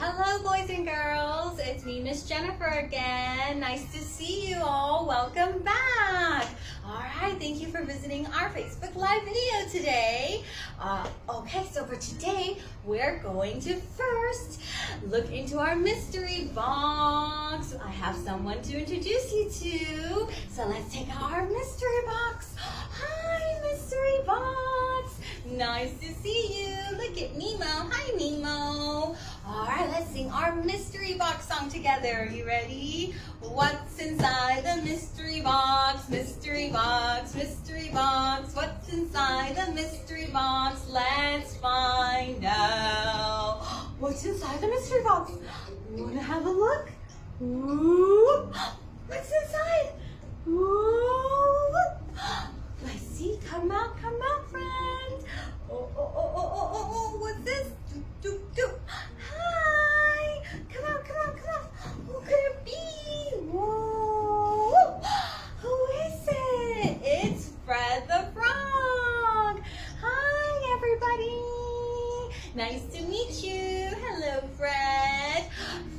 Hello boys and girls, it's me Miss Jennifer again. Nice to see you all. Welcome back. Alright, thank you for visiting our Facebook Live video today. Okay, so for today, we're going to first look into our mystery box. I have someone to introduce you to. So let's take out our mystery box. Hi, mystery box. Nice to see you. Look at Nemo. Hi, Nemo. Alright, let's sing our mystery box song together. Are you ready? What's inside the mystery box? Mystery box, mystery box. What's inside the mystery box? Let's find out. What's inside the mystery box? You want to have a look? Ooh. What's inside? Ooh. Let's see. Come out, friends. Oh, what's this? Do. Hi. Come on. Who could it be? Whoa. Who is it? It's Fred the Frog. Hi, everybody. Nice to meet you. Hello, Fred.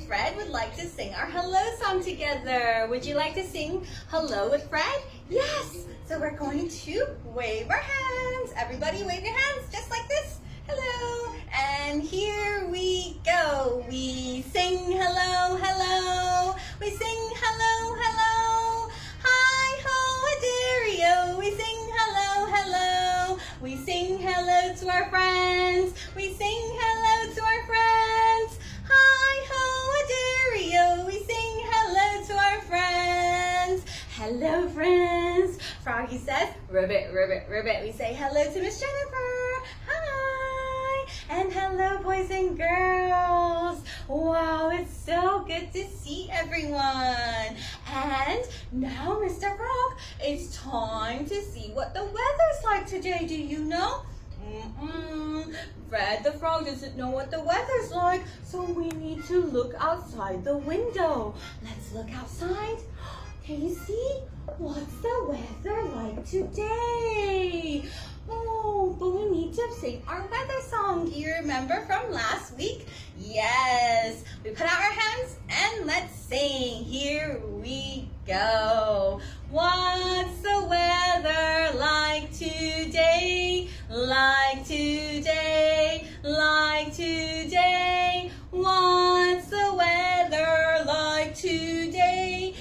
Fred would like to sing our hello song together. Would you like to sing hello with Fred? Yes. So we're going to wave our hands. Everybody wave your hands just like this. Hello. And here we go. We sing hello, hello. We sing hello, hello. Hi ho, a we sing hello, hello. We sing hello to our friends. We sing hello to our friends. Hi ho, a we sing hello to our friends. Hello, friends. Froggy says, ribbit, ribbit, ribbit. We say hello to Miss Jennifer. Hi. And hello, boys and girls. Wow, it's so good to see everyone. And now, Mr. Frog, it's time to see what the weather's like today. Do you know? Fred the Frog doesn't know what the weather's like, so we need to look outside the window. Let's look outside. Can you see? What's the weather like today? Oh, but we need to sing our weather song. Do you remember from last week? Yes. We put out our hands and let's sing. Here we go. What's the weather like today? Like today, like today. What's the weather like today?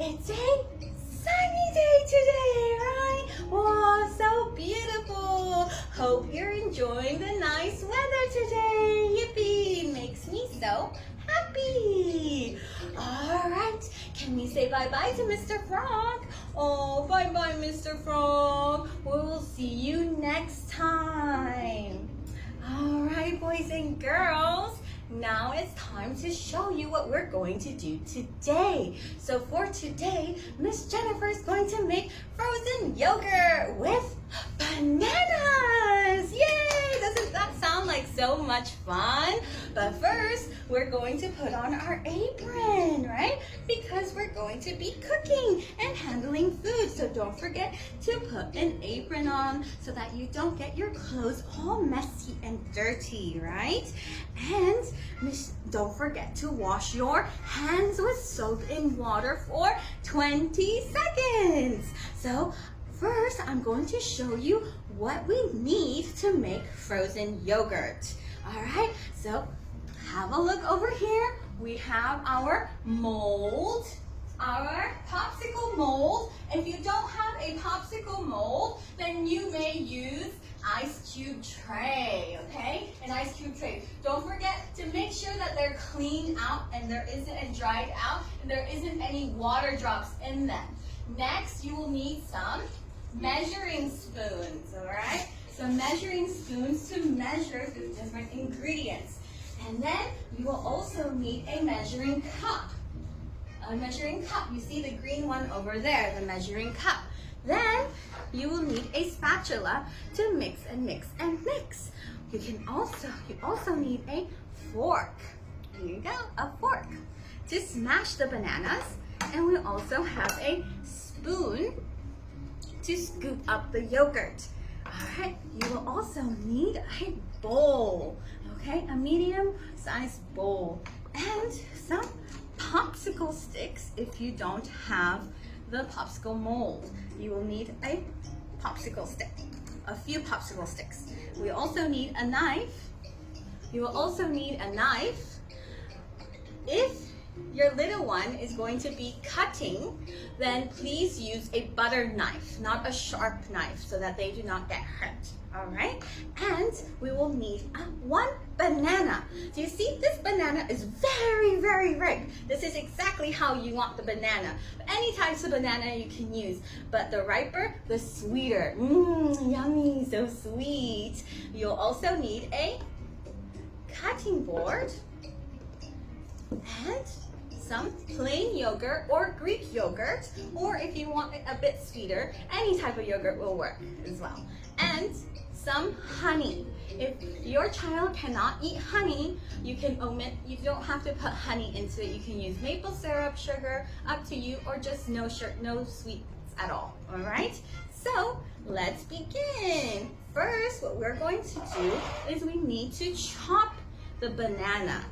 It's a sunny day today, right? Wow, so beautiful. Hope you're enjoying the nice weather today. Yippee, makes me so happy. All right, can we say bye-bye to Mr. Frog? Oh, bye-bye, Mr. Frog. We'll see you next time. All right, boys and girls. Now it's time to show you what we're going to do today. So for today, Miss Jennifer is going to make frozen yogurt with bananas. Yay! Doesn't that sound like so much fun? But first, we're going to put on our apron, right? Because we're going to be cooking and handling food. So don't forget to put an apron on so that you don't get your clothes all messy and dirty, right? And don't forget to wash your hands with soap and water for 20 seconds. So first, I'm going to show you what we need to make frozen yogurt. All right, so have a look over here. We have our mold, our popsicle mold. If you don't have a popsicle mold, then you may use ice cube tray, okay? An ice cube tray. Don't forget to make sure that they're cleaned out and dried out and there isn't any water drops in them. Next, you will need some measuring spoons, all right? So measuring spoons to measure the different ingredients. And then you will also need a measuring cup. A measuring cup. You see the green one over there, the measuring cup. Then you will need a spatula to mix and mix and mix. You also need a fork. Here you go, a fork to smash the bananas. And we also have a spoon to scoop up the yogurt. All right, you will also need a bowl, okay? A medium-sized bowl. And some popsicle sticks if you don't have the popsicle mold. You will need a popsicle stick, a few popsicle sticks. We also need a knife. You will also need a knife. If your little one is going to be cutting, then please use a butter knife, not a sharp knife, so that they do not get hurt. All right? And we will need one banana. Do you see? This banana is very, very ripe. This is exactly how you want the banana. Any types of banana you can use, but the riper, the sweeter. Yummy, so sweet. You'll also need a cutting board and some plain yogurt or Greek yogurt, or if you want it a bit sweeter, any type of yogurt will work as well. And some honey. If your child cannot eat honey, you can omit, you don't have to put honey into it. You can use maple syrup, sugar, up to you, or just no sweets at all right? So let's begin. First, what we're going to do is we need to chop the banana.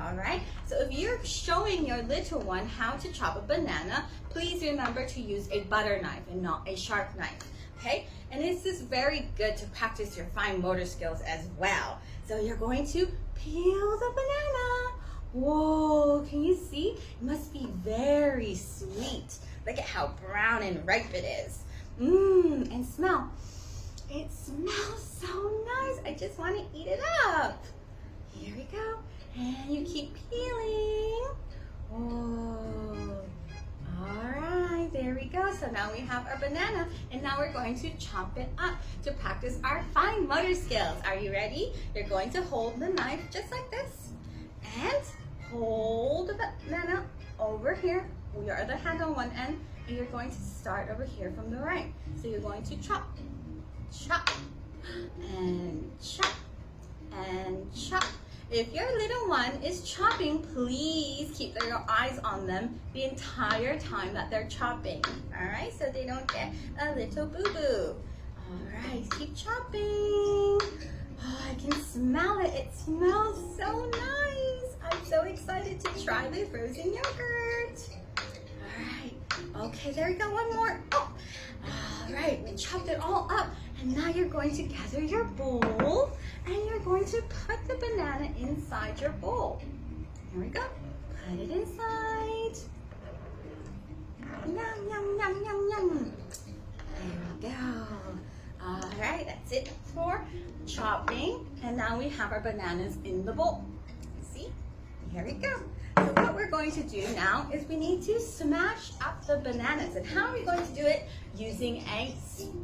All right, so if you're showing your little one how to chop a banana, please remember to use a butter knife and not a sharp knife, okay? And this is very good to practice your fine motor skills as well. So you're going to peel the banana. Whoa, can you see? It must be very sweet. Look at how brown and ripe it is. And smell. It smells so nice. I just want to eat it up. Here we go. And you keep peeling. Oh, all right, there we go. So now we have our banana, and now we're going to chop it up to practice our fine motor skills. Are you ready? You're going to hold the knife just like this, and hold the banana over here. We are the hand on one end, and you're going to start over here from the right. So you're going to chop, chop, and chop, and chop. If your little one is chopping, please keep your eyes on them the entire time that they're chopping. All right, so they don't get a little boo-boo. All right, keep chopping. Oh, I can smell it. It smells so nice. I'm so excited to try the frozen yogurt. All right, okay, there we go, one more. Oh, all right, we chopped it all up. And now you're going to gather your bowl and you're going to put the banana inside your bowl. Here we go. Put it inside. Yum, yum, yum, yum, yum. There we go. All right, that's it for chopping. And now we have our bananas in the bowl. See? Here we go. So what we're going to do now is we need to smash up the bananas. And how are we going to do it? Using a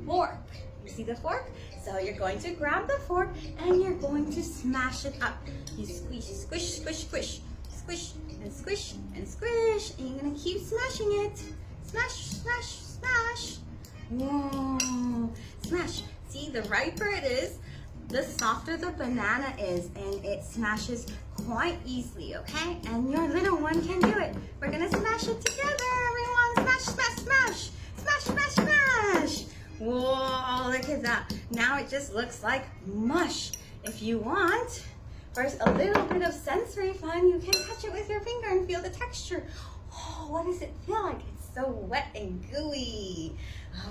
fork. You see the fork? So you're going to grab the fork and you're going to smash it up. You squish, squish, squish, squish, squish, and squish, and squish. And you're going to keep smashing it. Smash, smash, smash. Whoa. Smash. See, the riper it is, the softer the banana is, and it smashes quite easily, okay? And your little one can do it. We're going to smash it together, everyone. Smash, smash, smash. Smash, smash, smash. Whoa, look at that. Now it just looks like mush. If you want, for a little bit of sensory fun, you can touch it with your finger and feel the texture. Oh, what does it feel like? It's so wet and gooey.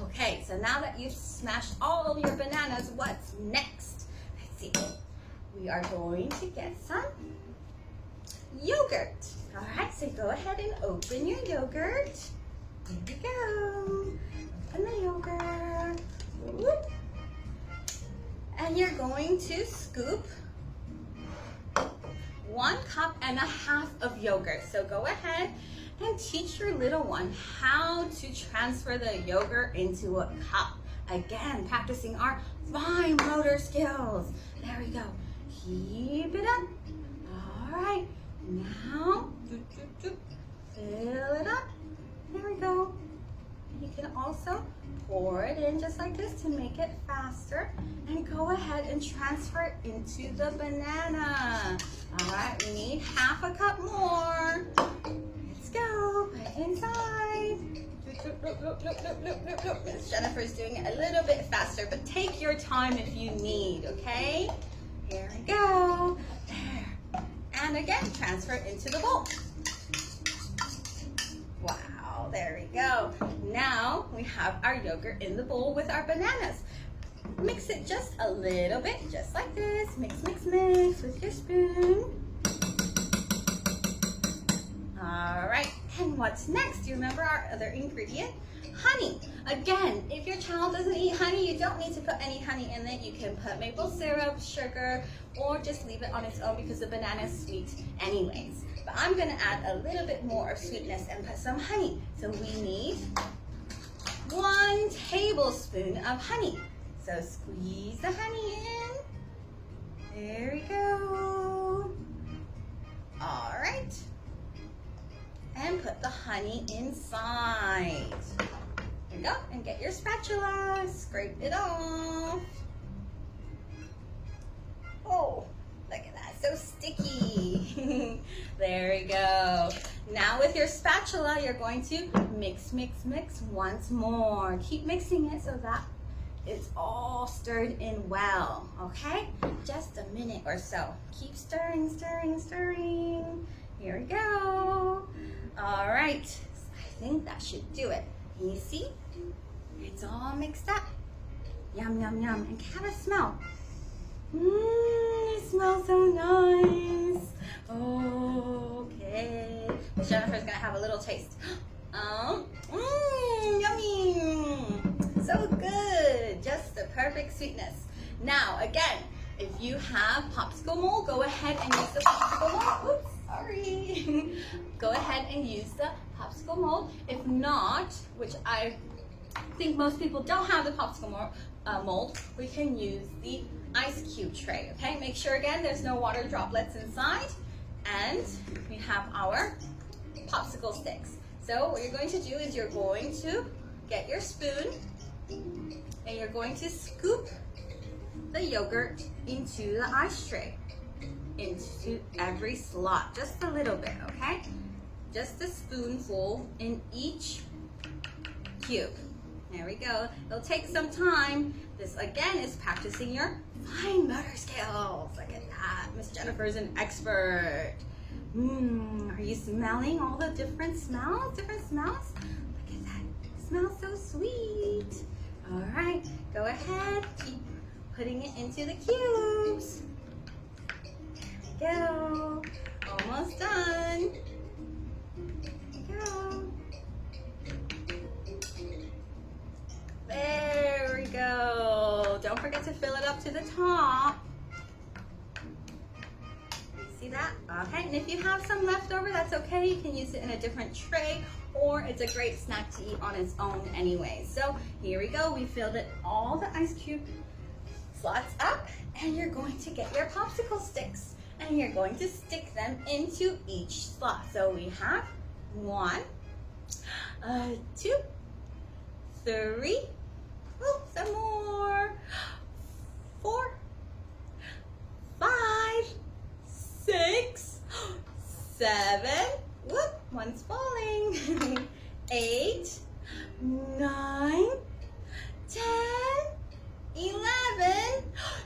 Okay, so now that you've smashed all of your bananas, what's next? Let's see. We are going to get some yogurt. All right, so go ahead and open your yogurt. Here we go. Open the yogurt. Whoop. And you're going to scoop 1.5 cups of yogurt. So go ahead and teach your little one how to transfer the yogurt into a cup. Again, practicing our fine motor skills. There we go. Keep it up. All right. Now, fill it up. There we go. You can also pour it in just like this to make it faster, and go ahead and transfer it into the banana. All right, we need 1/2 cup more. Let's go, put it inside. Miss Jennifer's doing it a little bit faster, but take your time if you need, okay? Here we go. again, transfer it into the bowl. Wow, there we go. Now we have our yogurt in the bowl with our bananas. Mix it just a little bit, just like this. Mix, mix, mix with your spoon. All right, and what's next? Do you remember our other ingredient? Honey. Again, if your child doesn't eat honey, you don't need to put any honey in it. You can put maple syrup, sugar, or just leave it on its own because the banana is sweet anyways. But I'm gonna add a little bit more of sweetness and put some honey. So we need 1 tablespoon of honey. So squeeze the honey in. There we go. All right. And put the honey inside. There you go. And get your spatula. Scrape it off. Oh, look at that. So sticky. There we go. Now with your spatula, you're going to mix, mix, mix once more. Keep mixing it so that it's all stirred in well, okay? Just a minute or so. Keep stirring, stirring, stirring. Here we go. All right, I think that should do it. Can you see? It's all mixed up. Yum, yum, yum. And have a smell. It smells so nice. Okay. Miss Jennifer's gonna have a little taste. Yummy. So good. Just the perfect sweetness. Now, again, if you have popsicle mold, go ahead and use the popsicle mold. Oops, sorry. Go ahead and use the popsicle mold. If not, which I think most people don't have the popsicle mold, we can use the ice cube tray, okay? Make sure, again, there's no water droplets inside. And we have our popsicle sticks. So what you're going to do is you're going to get your spoon and you're going to scoop the yogurt into the ice tray, into every slot, just a little bit, okay? Just a spoonful in each cube. There we go. It'll take some time. This, again, is practicing your fine motor skills. Look at that. Miss Jennifer's an expert. Are you smelling all the different smells? Different smells? Look at that. It smells so sweet. All right. Go ahead. Keep putting it into the cubes. There we go. Almost done. There we go. There we go. Don't forget to fill it up to the top. You see that? Okay, and if you have some left over, that's okay. You can use it in a different tray, or it's a great snack to eat on its own anyway. So here we go. We filled it all the ice cube slots up, and you're going to get your popsicle sticks, and you're going to stick them into each slot. So we have 1, 2, 3, oh, some more, 4, 5, 6, 7, whoop, one's falling, 8, 9, 10, 11,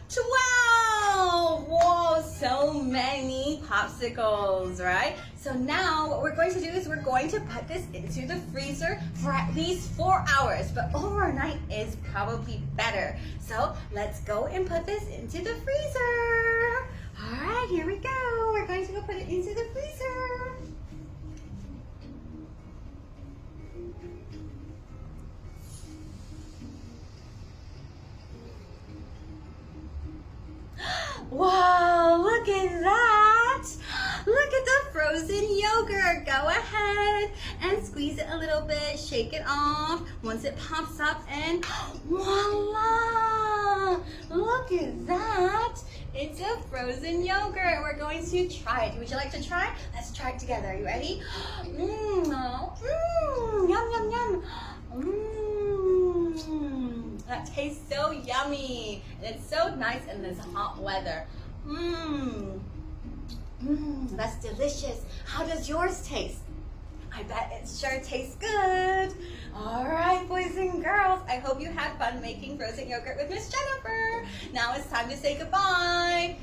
12. Whoa, so many popsicles, right? So now what we're going to do is we're going to put this into the freezer for at least 4 hours, but overnight is probably better. So let's go and put this into the freezer. All right, here we go. We're going to go put it into the freezer. Wow, look at that. Look at the frozen yogurt. Go ahead and squeeze it a little bit, shake it off. Once it pops up, and voila! Look at that. It's a frozen yogurt. We're going to try it. Would you like to try? Let's try it together. Are you ready? Yum, yum, yum. That tastes so yummy. And it's so nice in this hot weather. That's delicious. How does yours taste? I bet it sure tastes good. All right, boys and girls, I hope you had fun making frozen yogurt with Miss Jennifer. Now it's time to say goodbye.